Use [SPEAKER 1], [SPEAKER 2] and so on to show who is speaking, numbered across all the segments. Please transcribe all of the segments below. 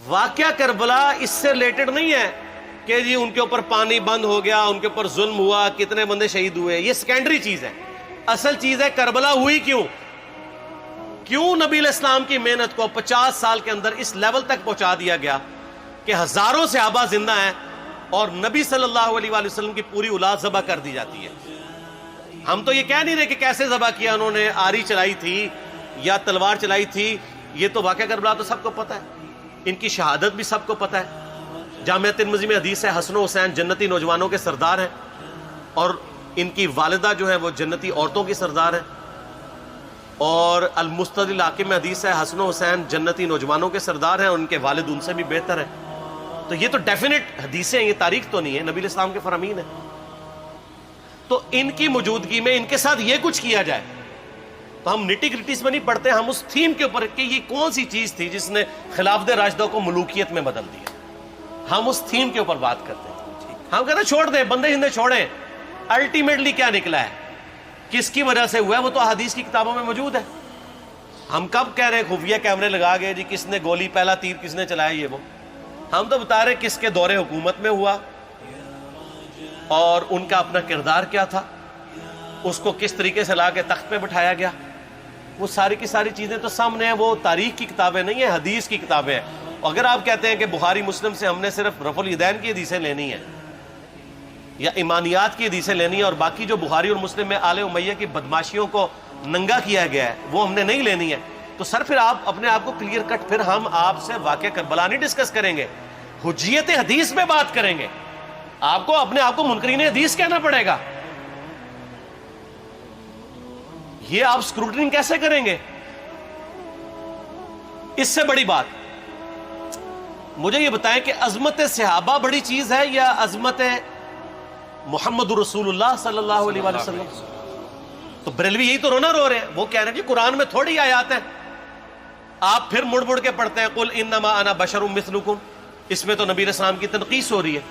[SPEAKER 1] واقعہ کربلا اس سے ریلیٹڈ نہیں ہے کہ جی ان کے اوپر پانی بند ہو گیا، ان کے اوپر ظلم ہوا، کتنے بندے شہید ہوئے، یہ سیکنڈری چیز ہے. اصل چیز ہے کربلا ہوئی کیوں نبی علیہ السلام کی محنت کو 50 سال کے اندر اس لیول تک پہنچا دیا گیا کہ ہزاروں صحابہ زندہ ہیں اور نبی صلی اللہ علیہ وآلہ وسلم کی پوری اولاد ذبح کر دی جاتی ہے. ہم تو یہ کہہ نہیں رہے کہ کیسے ذبح کیا انہوں نے، آری چلائی تھی یا تلوار چلائی تھی، یہ تو واقعہ کربلا تو سب کو پتہ ہے، ان کی شہادت بھی سب کو پتہ ہے. جامعہ ترمذی میں حدیث ہے حسن و حسین جنتی نوجوانوں کے سردار ہیں اور ان کی والدہ جو ہے وہ جنتی عورتوں کی سردار ہیں. اور المستدرک الحاکم میں حدیث ہے حسن و حسین جنتی نوجوانوں کے سردار ہیں اور ان کے والد ان سے بھی بہتر ہیں. تو یہ تو ڈیفینٹ حدیثیں ہیں، یہ تاریخ تو نہیں ہے، نبی علیہ السلام کے فرامین ہیں. تو ان کی موجودگی میں ان کے ساتھ یہ کچھ کیا جائے تو ہم نٹی گریٹیز میں نہیں پڑھتے، ہم اس تھیم کے اوپر کہ یہ کون سی چیز تھی جس نے خلافت راشدہ کو ملوکیت میں بدل دیا، ہم اس تھیم کے اوپر بات کرتے ہیں. ہم کہتے ہیں چھوڑ دیں، بندے ہندے چھوڑیں. الٹیمیٹلی کیا نکلا ہے، کس کی وجہ سے ہوا ہے، وہ تو احادیث کی کتابوں میں موجود ہے. ہم کب کہہ رہے ہیں خفیہ کیمرے لگا گئے جی کس نے گولی پہلا تیر کس نے چلایا، یہ وہ ہم تو بتا رہے کس کے دور حکومت میں ہوا اور ان کا اپنا کردار کیا تھا، اس کو کس طریقے سے لا کے تخت پہ بٹھایا گیا. وہ ساری کی ساری چیزیں تو سامنے ہیں، وہ تاریخ کی کتابیں نہیں ہیں، حدیث کی کتابیں ہیں. اگر آپ کہتے ہیں کہ بخاری مسلم سے ہم نے صرف رفع الیدین کی حدیثیں لینی ہیں یا ایمانیات کی حدیثیں لینی ہے اور باقی جو بخاری اور مسلم میں آل امیہ کی بدماشیوں کو ننگا کیا گیا ہے وہ ہم نے نہیں لینی ہے، تو سر پھر آپ اپنے آپ کو کلیئر کٹ، پھر ہم آپ سے واقعہ کربلا نہیں ڈسکس کریں گے، حجیت حدیث میں بات کریں گے. آپ کو اپنے آپ کو منکرین حدیث کہنا پڑے گا. یہ آپ اسکروٹنگ کیسے کریں گے؟ اس سے بڑی بات مجھے یہ بتائیں کہ عظمت صحابہ بڑی چیز ہے یا عظمت محمد رسول اللہ صلی اللہ علیہ وآلہ وسلم؟ تو بریلوی یہی تو رونا رو رہے ہیں، وہ کہہ رہے ہیں کہ قرآن میں تھوڑی آیات ہیں. آپ پھر مڑ مڑ کے پڑھتے ہیں قل انما انا بشر مثلکم، اس میں تو نبی علیہ السلام کی تنقیص ہو رہی ہے.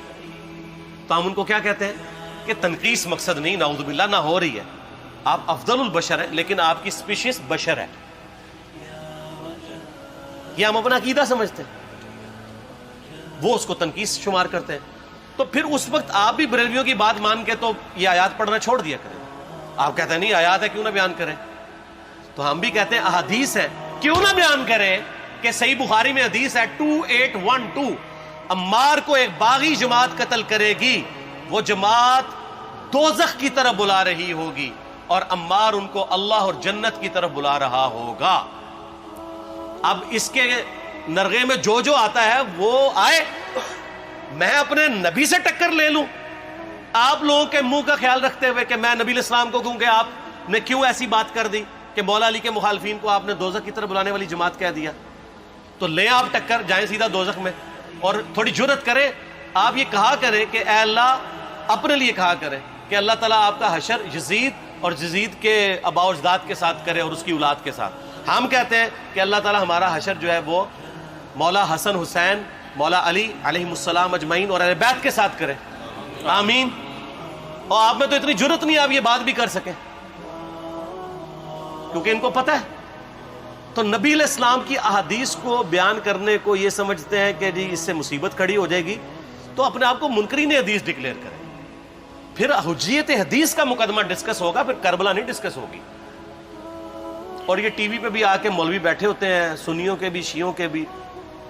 [SPEAKER 1] تو ہم ان کو کیا کہتے ہیں کہ تنقیص مقصد نہیں، نعوذ باللہ نہ ہو رہی ہے، آپ افضل البشر ہیں لیکن آپ کی سپیشیز بشر ہے. یہ ہم اپنا عقیدہ سمجھتے ہیں، وہ اس کو تنقیص شمار کرتے ہیں. تو پھر اس وقت آپ بھی بریلویوں کی بات مان کے تو یہ آیات پڑھنا چھوڑ دیا کریں. آپ کہتے ہیں نہیں آیات ہے کیوں نہ بیان کریں، تو ہم بھی کہتے ہیں احادیث ہے کیوں نہ بیان کریں. کہ صحیح بخاری میں حدیث ہے 2812 عمار کو ایک باغی جماعت قتل کرے گی، وہ جماعت دوزخ کی طرف بلا رہی ہوگی اور عمار ان کو اللہ اور جنت کی طرف بلا رہا ہوگا. اب اس کے نرغے میں جو آتا ہے وہ آئے، میں اپنے نبی سے ٹکر لے لوں آپ لوگوں کے منہ کا خیال رکھتے ہوئے کہ میں نبی علیہ السلام کو کہوں کہ آپ نے کیوں ایسی بات کر دی کہ مولا علی کے مخالفین کو آپ نے دوزخ کی طرف بلانے والی جماعت کہہ دیا. تو لیں آپ ٹکر، جائیں سیدھا دوزخ میں. اور تھوڑی جرت کریں، آپ یہ کہا کریں کہ اے اللہ، اپنے لیے کہا کریں کہ اللہ تعالیٰ آپ کا حشر یزید اور یزید کے آباء و اجداد کے ساتھ کرے اور اس کی اولاد کے ساتھ. ہم کہتے ہیں کہ اللہ تعالیٰ ہمارا حشر جو ہے وہ مولا حسن حسین، مولا علی علیہ السلام اجمعین اور اہل بیت کے ساتھ کرے، آمین. اور آپ میں تو اتنی جرت نہیں آپ یہ بات بھی کر سکیں کیونکہ ان کو پتہ ہے. تو نبی علیہ السلام کی احادیث کو بیان کرنے کو یہ سمجھتے ہیں کہ جی اس سے مصیبت کھڑی ہو جائے گی، تو اپنے آپ کو منکرین حدیث ڈکلیئر کریں. پھر حجیت حدیث کا مقدمہ ڈسکس ہوگا، پھر کربلا نہیں ڈسکس ہوگی. اور یہ ٹی وی پہ بھی آ کے مولوی بیٹھے ہوتے ہیں، سنیوں کے بھی شیعوں کے بھی،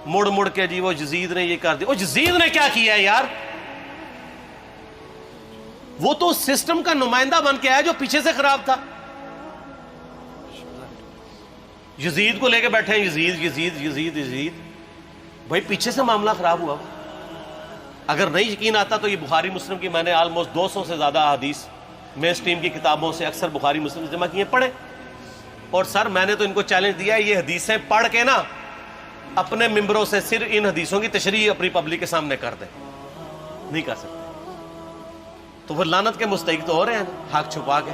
[SPEAKER 1] مڑ مڑ کے جی وہ یزید نے یہ کر دیا. وہ یزید نے کیا کیا ہے یار؟ وہ تو سسٹم کا نمائندہ بن کے آیا جو پیچھے سے خراب تھا. یزید کو لے کے بیٹھے ہیں، یزید یزید یزید یزید. بھائی پیچھے سے معاملہ خراب ہوا. اگر نہیں یقین آتا تو یہ بخاری مسلم کی میں نے آلموسٹ 200 سے زیادہ احادیث مین اسٹریم کی کتابوں سے اکثر بخاری مسلم سے جمع کیے، پڑھے. اور سر میں نے تو ان کو چیلنج دیا ہے یہ حدیثیں پڑھ کے نا اپنے ممبروں سے صرف ان حدیثوں کی تشریح اپنی پبلک کے سامنے کر دیں. نہیں کر سکتے تو وہ لعنت کے مستحق تو ہو رہے ہیں حق چھپا کے،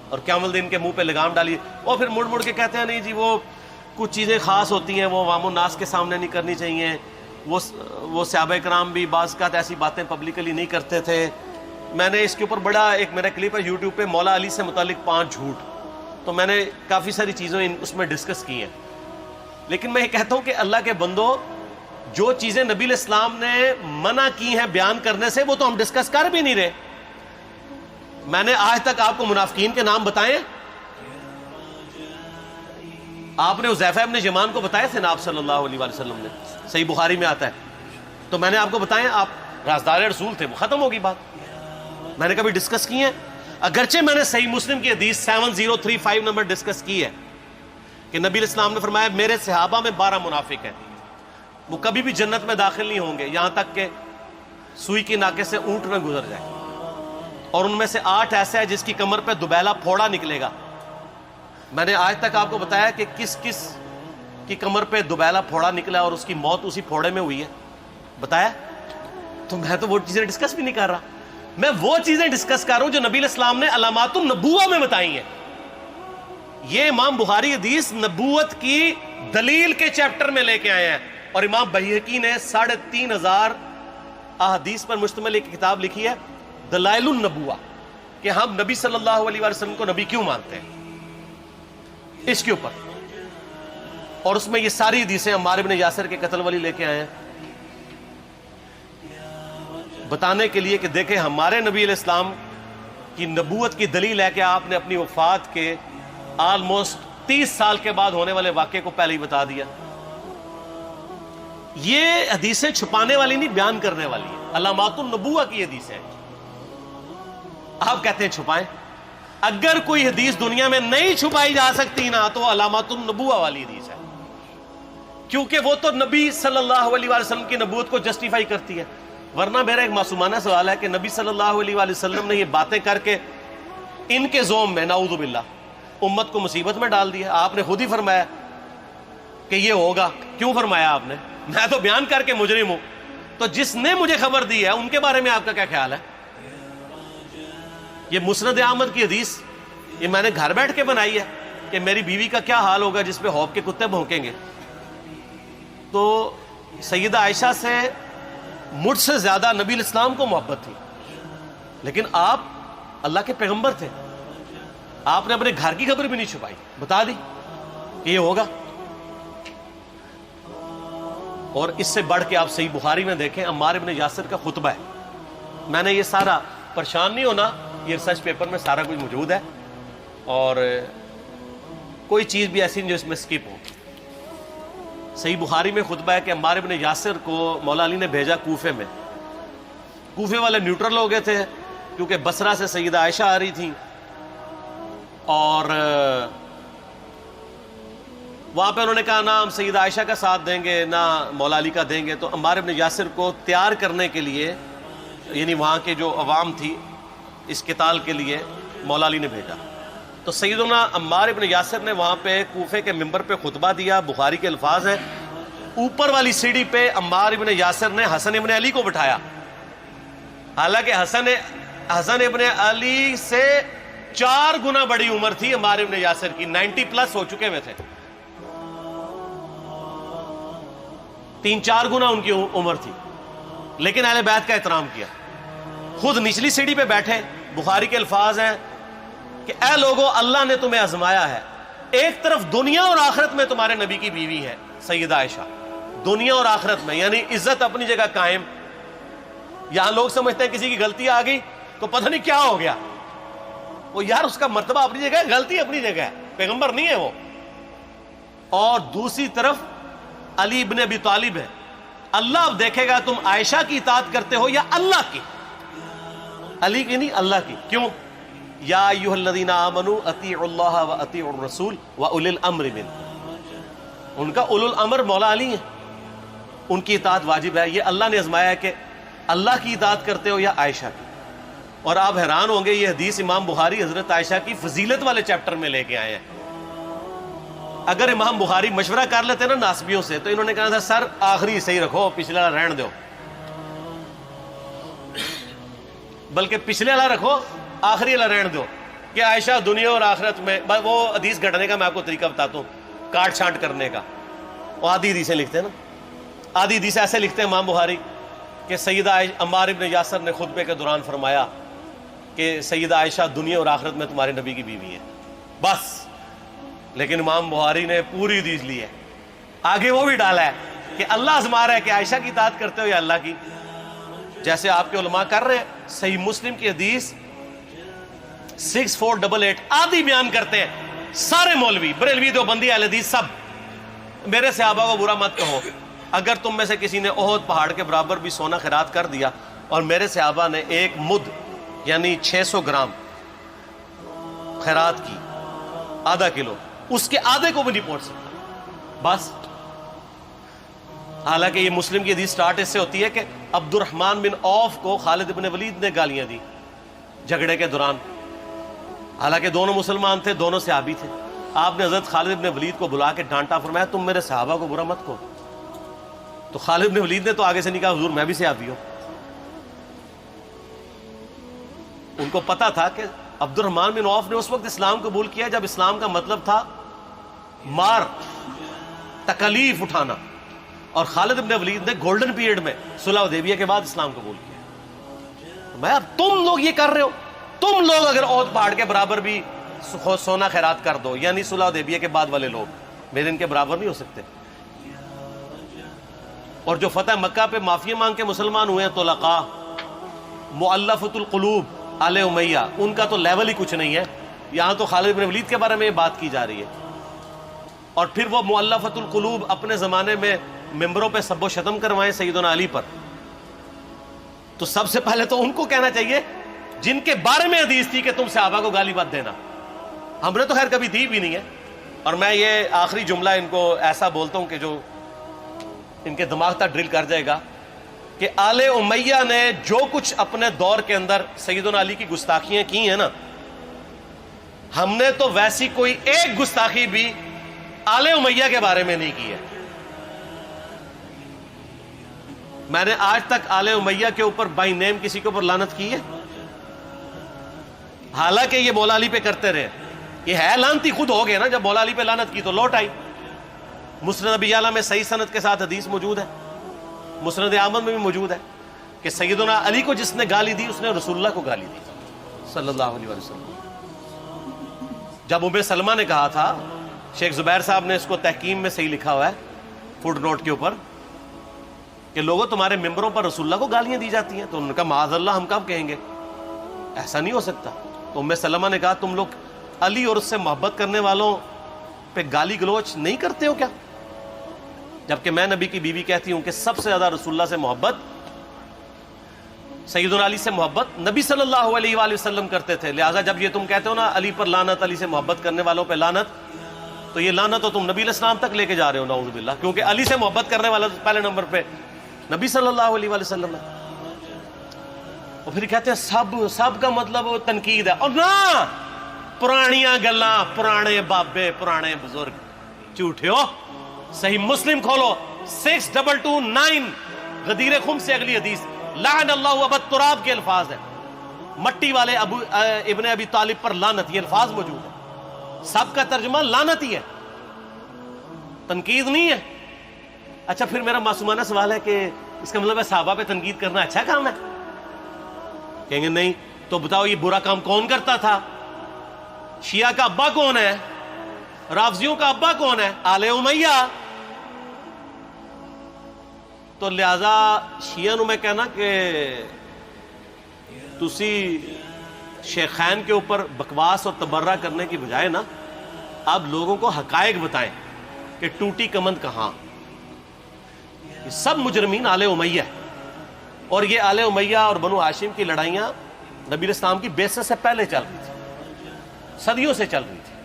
[SPEAKER 1] اور قیامت دن کے منہ پہ لگام ڈالیے. اور پھر مڑ مڑ کے کہتے ہیں نہیں جی وہ کچھ چیزیں خاص ہوتی ہیں وہ عوام الناس کے سامنے نہیں کرنی چاہیے. وہ صحابہ کرام بھی بعض اوقات ایسی باتیں پبلکلی نہیں کرتے تھے. میں نے اس کے اوپر بڑا ایک میرا کلپ ہے یوٹیوب پہ، مولا علی سے متعلق 5 جھوٹ. تو میں نے کافی ساری چیزیں اس میں ڈسکس کی ہیں. لیکن میں یہ کہتا ہوں کہ اللہ کے بندو، جو چیزیں نبی علیہ السلام نے منع کی ہیں بیان کرنے سے وہ تو ہم ڈسکس کر بھی نہیں رہے. میں نے آج تک آپ کو منافقین کے نام بتائے؟ آپ نے حذیفہ ابن یمان کو بتائے تھے نا آپ صلی اللہ علیہ وسلم نے؟ صحیح بخاری میں آتا ہے. تو میں نے آپ کو بتائے، آپ رازدار رسول تھے، ختم ہوگی بات. میں نے کبھی ڈسکس کی ہے؟ اگرچہ میں نے صحیح مسلم کی حدیث 7035 نمبر ڈسکس کی ہے کہ نبی علیہ السلام نے فرمایا میرے صحابہ میں 12 منافق ہیں، وہ کبھی بھی جنت میں داخل نہیں ہوں گے یہاں تک کہ سوئی کی ناکے سے اونٹ نہ گزر جائے، اور ان میں سے 8 ایسے ہے جس کی کمر پہ دوبیلا پھوڑا نکلے گا. میں نے آج تک آپ کو بتایا کہ کس کس کی کمر پہ دوبیلا پھوڑا نکلا اور اس کی موت اسی پھوڑے میں ہوئی ہے؟ بتایا؟ تو میں تو وہ چیزیں ڈسکس بھی نہیں کر رہا، میں وہ چیزیں ڈسکس کر رہا ہوں جو نبی علیہ السلام نے علامات النبوہ میں بتائی ہیں. یہ امام بخاری حدیث نبوت کی دلیل کے چیپٹر میں لے کے آئے ہیں، اور امام بہقی نے 3500 احادیث پر مشتمل ایک کتاب لکھی ہے دلائل النبوہ، کہ ہم نبی صلی اللہ علیہ وسلم کو نبی کیوں مانتے ہیں، اس کے اوپر. اور اس میں یہ ساری حدیثیں عمار بن یاسر کے قتل والی لے کے آئے ہیں، بتانے کے لیے کہ دیکھیں ہمارے نبی علیہ السلام کی نبوت کی دلیل ہے کہ آپ نے اپنی وفات کے آلموسٹ 30 سال کے بعد ہونے والے واقعے کو پہلے ہی بتا دیا. یہ حدیثیں چھپانے والی نہیں، بیان کرنے والی ہیں، علامات النبوہ کی حدیثیں. آپ کہتے ہیں چھپائیں. اگر کوئی حدیث دنیا میں نہیں چھپائی جا سکتی نا تو وہ علامات النبوہ والی حدیث ہے، کیونکہ وہ تو نبی صلی اللہ علیہ وسلم کی نبوت کو جسٹیفائی کرتی ہے. ورنہ میرا ایک معصومانہ سوال ہے کہ نبی صلی اللہ علیہ وسلم نے یہ باتیں کر کے ان کے زوم میں نعوذ باللہ امت کو مصیبت میں ڈال دیا. آپ نے خود ہی فرمایا کہ یہ ہوگا. کیوں فرمایا آپ نے؟ میں تو بیان کر کے مجرم ہوں. تو جس نے مجھے خبر دی ہے ان کے بارے میں آپ کا کیا خیال ہے؟ یہ مسند احمد کی حدیث یہ میں نے گھر بیٹھ کے بنائی ہے کہ میری بیوی کا کیا حال ہوگا جس پہ خوف کے کتے بھونکیں گے. تو سیدہ عائشہ سے مجھ سے زیادہ نبی علیہ السلام کو محبت تھی، لیکن آپ اللہ کے پیغمبر تھے، آپ نے اپنے گھر کی خبر بھی نہیں چھپائی، بتا دی کہ یہ ہوگا. اور اس سے بڑھ کے آپ صحیح بخاری میں دیکھیں عمار ابن یاسر کا خطبہ ہے. میں نے یہ سارا، پریشان نہیں ہونا، یہ ریسرچ پیپر میں سارا کچھ موجود ہے اور کوئی چیز بھی ایسی نہیں جو اس میں سکپ ہو. صحیح بخاری میں خطبہ ہے کہ عمار ابن یاسر کو مولا علی نے بھیجا کوفے میں. کوفے والے نیوٹرل ہو گئے تھے کیونکہ بصرہ سے سیدہ عائشہ آ رہی تھیں اور وہاں پہ انہوں نے کہا نہ ہم سیدہ عائشہ کا ساتھ دیں گے نہ مولا علی کا دیں گے. تو عمار ابن یاسر کو تیار کرنے کے لیے، یعنی وہاں کے جو عوام تھی اس قتال کے لیے، مولا علی نے بھیجا. تو سیدنا عمار ابن یاسر نے وہاں پہ کوفے کے ممبر پہ خطبہ دیا. بخاری کے الفاظ ہیں، اوپر والی سیڑھی پہ عمار ابن یاسر نے حسن ابن علی کو بٹھایا، حالانکہ حسن ابن علی سے 4 گنا بڑی عمر تھی عمار ابن یاسر کی، 90 پلس ہو چکے ہوئے تھے، 3-4 گنا ان کی عمر تھی، لیکن اہل بیت کا احترام کیا. خود نچلی سیڑھی پہ بیٹھے. بخاری کے الفاظ ہیں کہ اے لوگو اللہ نے تمہیں آزمایا ہے، ایک طرف دنیا اور آخرت میں تمہارے نبی کی بیوی ہے سیدہ عائشہ، دنیا اور آخرت میں، یعنی عزت اپنی جگہ قائم. یہاں لوگ سمجھتے ہیں کسی کی غلطی آ گئی تو پتہ نہیں کیا ہو گیا. وہ یار اس کا مرتبہ اپنی جگہ ہے، غلطی اپنی جگہ ہے، پیغمبر نہیں ہے وہ. اور دوسری طرف علی ابن ابی طالب ہے. اللہ اب دیکھے گا تم عائشہ کی اطاعت کرتے ہو یا اللہ کی. علی کی نہیں، اللہ کی. کیوں؟ یا ایھا الذین آمنوا اطیعوا اللہ واطیعوا الرسول واولی الامر منکم. ان کا اولو الامر مولا علی ہیں، ان کی اطاعت واجب ہے. یہ اللہ نے آزمایا ہے کہ اللہ کی اطاعت کرتے ہو یا عائشہ کی. اور آپ حیران ہوں گے یہ حدیث امام بخاری حضرت عائشہ کی فضیلت والے چیپٹر میں لے کے آئے ہیں. اگر امام بخاری مشورہ کر لیتے نا ناسبیوں سے تو انہوں نے کہا تھا سر آخری صحیح رکھو، پچھلے والا رہن دو، بلکہ پچھلے والا رکھو آخری والا رہن دو، کہ عائشہ دنیا اور آخرت میں. وہ حدیث گھڑنے کا میں آپ کو طریقہ بتاتا ہوں، کاٹ چھانٹ کرنے کا. وہ آدھی حدیثیں لکھتے ہیں نا، آدھی حدیث ایسے لکھتے ہیں امام بخاری کہ سیدہ عمار ابن یاسر نے خطبے کے دوران فرمایا کہ سیدہ عائشہ دنیا اور آخرت میں تمہارے نبی کی بیوی ہے، بس. لیکن امام بخاری نے پوری حدیث لی ہے، آگے وہ بھی ڈالا ہے کہ اللہ آزما رہا ہے کہ عائشہ کی اطاعت کرتے ہو یا اللہ کی، جیسے آپ کے علماء کر رہے ہیں۔ صحیح مسلم کی حدیث 6488 آدھی بیان کرتے ہیں سارے مولوی، بریلوی، دیوبندی، اہل حدیث، سب، میرے صحابہ کو برا مت کہو، اگر تم میں سے کسی نے احد پہاڑ کے برابر بھی سونا خیرات کر دیا اور میرے صحابہ نے ایک مد یعنی 600 گرام خیرات کی، آدھا کلو، اس کے آدھے کو بھی نہیں پہنچ سکتا بس۔ حالانکہ یہ مسلم کی حدیث سٹارٹ اس سے ہوتی ہے کہ عبد الرحمن بن عوف کو خالد بن ولید نے گالیاں دی جھگڑے کے دوران، حالانکہ دونوں مسلمان تھے، دونوں صحابی تھے۔ آپ نے حضرت خالد بن ولید کو بلا کے ڈانٹا، فرمایا تم میرے صحابہ کو برا مت کہو۔ تو خالد بن ولید نے تو آگے سے نہیں کہا حضور میں بھی صحابی ہوں۔ ان کو پتا تھا کہ عبد الرحمن بن عوف نے اس وقت اسلام قبول کیا جب اسلام کا مطلب تھا مار، تکلیف اٹھانا، اور خالد بن ولید نے گولڈن پیریڈ میں صلح حدیبیہ کے بعد اسلام قبول کیا۔ میں اب تم لوگ یہ کر رہے ہو، تم لوگ اگر احد پہاڑ کے برابر بھی سونا خیرات کر دو، یعنی صلح حدیبیہ کے بعد والے لوگ میرے ان کے برابر نہیں ہو سکتے۔ اور جو فتح مکہ پہ معافی مانگ کے مسلمان ہوئے ہیں طلقاء، مؤلفۃ القلوب آل امیہ، ان کا تو لیول ہی کچھ نہیں ہے۔ یہاں تو خالد بن ولید کے بارے میں یہ بات کی جا رہی ہے، اور پھر وہ مؤلفۃ القلوب اپنے زمانے میں ممبروں پہ سب و شتم کروائیں سیدنا علی پر، تو سب سے پہلے تو ان کو کہنا چاہیے جن کے بارے میں حدیث تھی کہ تم صحابہ کو گالی مت دینا۔ ہم نے تو خیر کبھی دی بھی نہیں ہے۔ اور میں یہ آخری جملہ ان کو ایسا بولتا ہوں کہ جو ان کے دماغ تک ڈرل کر جائے گا کہ آل امیہ نے جو کچھ اپنے دور کے اندر سیدنا علی کی گستاخیاں کی ہیں نا، ہم نے تو ویسی کوئی ایک گستاخی بھی آل امیہ کے بارے میں نہیں کی ہے۔ میں نے آج تک آل امیہ کے اوپر بائی نیم کسی کے اوپر لعنت کی ہے؟ حالانکہ یہ مولا علی پہ کرتے رہے، یہ ہے لعنتی خود ہو گئے نا، جب مولا علی پہ لعنت کی تو لوٹ آئی۔ مسند ابی اعلیٰ میں صحیح سند کے ساتھ حدیث موجود ہے، مسند احمد میں بھی موجود ہے کہ سیدنا علی کو جس نے گالی دی اس نے رسول اللہ کو گالی دی صلی اللہ علیہ وسلم۔ جب ام سلمہ نے کہا تھا، شیخ زبیر صاحب نے اس کو تحکیم میں صحیح لکھا ہوا ہے فوٹ نوٹ کے اوپر، کہ لوگوں تمہارے ممبروں پر رسول اللہ کو گالیاں دی جاتی ہیں، تو انہوں نے کہا معاذ اللہ، ہم کب کہیں گے، ایسا نہیں ہو سکتا۔ تو ام سلمہ نے کہا تم لوگ علی اور اس سے محبت کرنے والوں پہ گالی گلوچ نہیں کرتے ہو کیا؟ جبکہ میں نبی کی بیوی کہتی ہوں کہ سب سے زیادہ رسول اللہ سے محبت، سیدنا علی سے محبت نبی صلی اللہ علیہ وآلہ وسلم کرتے تھے۔ لہٰذا جب یہ تم کہتے ہو نا علی پر لعنت، علی سے محبت کرنے والوں پہ لعنت، تو یہ لعنت تو تم نبی علیہ السلام تک لے کے جا رہے ہو، نعوذ باللہ، کیونکہ علی سے محبت کرنے والا پہلے نمبر پہ نبی صلی اللہ علیہ وآلہ وسلم ہے۔ اور پھر کہتے ہیں سب کا مطلب تنقید ہے، اور نہ، پرانیاں گلاں، پرانے بابے، پرانے بزرگ، جھوٹے ہو۔ صحیح مسلم کھولو 6229 غدیر خم سے اگلی حدیث، لعن اللہ ابا التراب کے الفاظ ہیں، مٹی والے ابن ابی طالب پر لعنت، یہ الفاظ موجود ہے۔ سب کا ترجمہ لعنت ہی ہے، تنقید نہیں ہے۔ اچھا پھر میرا معصومانہ سوال ہے کہ اس کا مطلب ہے صحابہ پہ تنقید کرنا اچھا کام ہے؟ کہیں گے نہیں، تو بتاؤ یہ برا کام کون کرتا تھا؟ شیعہ کا ابا کون ہے؟ رافضیوں کا ابا کون ہے؟ آل امیہ۔ تو لہذا شیعہ نو میں کہنا کہ تسی شیخین کے اوپر بکواس اور تبرہ کرنے کی بجائے نا، آپ لوگوں کو حقائق بتائیں کہ ٹوٹی کمند کہاں۔ یہ سب مجرمین آل امیہ ہے، اور یہ آل امیہ اور بنو ہاشم کی لڑائیاں نبی علیہ السلام کی بعثت سے پہلے چل رہی تھی، صدیوں سے چل رہی تھی۔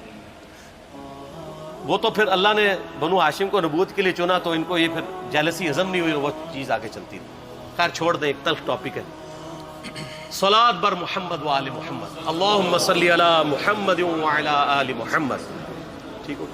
[SPEAKER 1] وہ تو پھر اللہ نے بنو ہاشم کو نبوت کے لیے چنا، تو ان کو یہ پھر جیلسی ہضم نہیں ہوئی، وہ چیز آگے چلتی تھی۔ خیر چھوڑ دیں، ایک تلخ ٹاپک ہے۔ صلاۃ بر محمد و آل محمد، اللہم صلی علی محمد و علی آل محمد۔ ٹھیک ہو؟